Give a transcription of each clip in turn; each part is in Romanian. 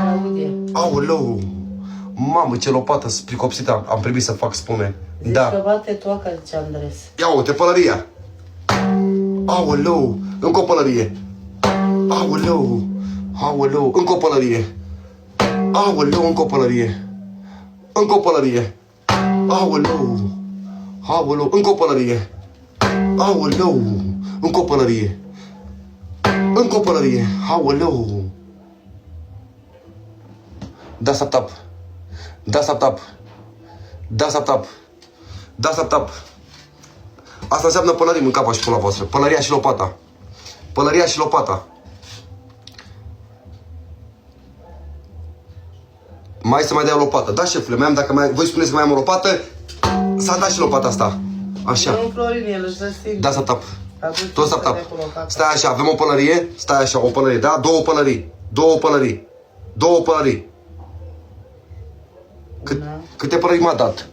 Audie. Aoleu! Mamă, ce lopată pricopsită am primit să fac spume. Zici Da. că bate toaca, zice Andres. Ia uite, pălăria. Aoleu! Încă o pălărie. Aoleu! Aoleu! Încă o pălărie. Aoleu, încă o pălărie. Încă o pălărie. Aoleu! Aoleu, încă o pălărie. Aoleu! Încă o pălărie. Încă o pălărie. Aoleu! Da, sap tap. Da, sap tap. Da, sap tap. Da, sap tap. Asta înseamnă pălărim în capa și pula voastră. Pălăria și lopata. Pălăria și lopata. Mai să mai dai o lopată. Da, șefule, mai am, dacă mai, voi spuneți că mai am o lopată, s-a dat și lopata asta. Așa. Domnul Florin, el își dă singur. Da, sap tap. Atunci Tot sap tap. Stai așa, avem o pălărie. Stai așa, o pălărie, da? Două pălării. Două pălării. Două pălării. Câte pălării m-a dat?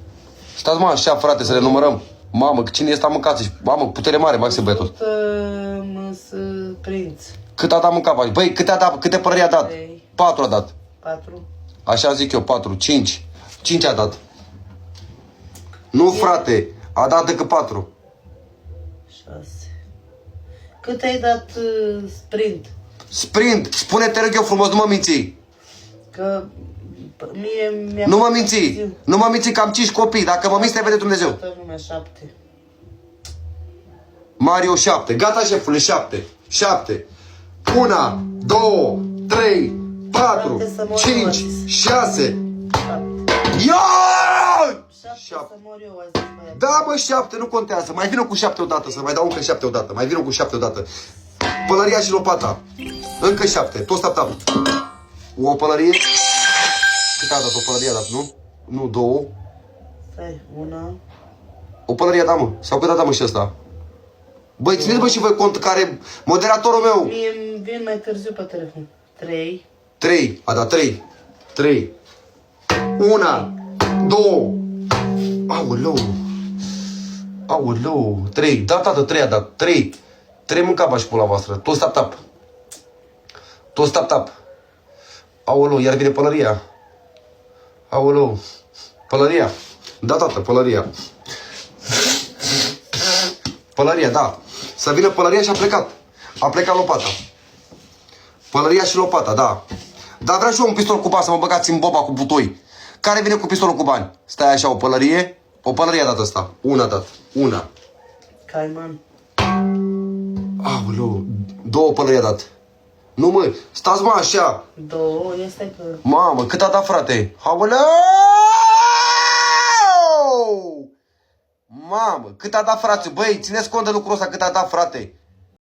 Stați mă așa, frate, să le numărăm. Mamă, cine este în casă? Mamă, putere mare, Maxim băiatul. Prinț. Cât a dat în cap? Băi, câte pălării a dat? 4 a dat. 4. Așa zic eu, 4, 5. 5 a dat. Nu, frate, a dat decât 4. 6. Cât ai dat sprint? Sprint, spune-te rog eu frumos, nu mă minți. Că mie mi-a... Nu mă minți. Nu mă minți că am 5 copii. Dacă mă minți, te vede Dumnezeu. Toată lumea 7. Mario 7. Gata, șefule, 7. 7. 1, 2, 3, 4, 5, 6. Ia! 7 să mor eu, a zis băiatul. Da, bă, 7, nu contează. Mai vină cu 7 odată, să mai dau încă 7 odată. Mai vină cu 7 odată. Pălăria și lopata. Încă 7. Tot tap. O pălărie. Cât a dat? O pălărie a dat, nu? Nu, 2. Stai, 1. O pălărie a dat, mă. Sau cât a dat, mă, și ăsta? Băi, țineți, bă, și voi cont care... Moderatorul meu. Mie îmi vin mai târziu pe telefon. 3. 3. A dat 3. 3. 1, 2. Aoleu. Aoleu. 3. Da, tată, 3 a dat. 3. 3 mâncava și pula voastră. Toți tap-tap. Toți tap-tap. Aoleu, iar vine pălăria. Aoleu. Pălăria. Da, tată, pălăria. Pălăria, da. Să vină pălăria și a plecat. A plecat lopata. Pălăria și lopata, da. Dar vreau și eu un pistol cu bani să mă băgați în boba cu butoi. Care vine cu pistolul cu bani? Stai așa, o pălărie. O pălărie a dat asta. Una a dat. Una. Caiman. Aoleu. 2 pălării a dat. Nu, mă, stați mă așa. 2, este că... Mamă, cât a dat, frate? Aoleu! Mamă, cât a dat, frate? Băi, țineți cont de lucrul ăsta, cât a dat, frate?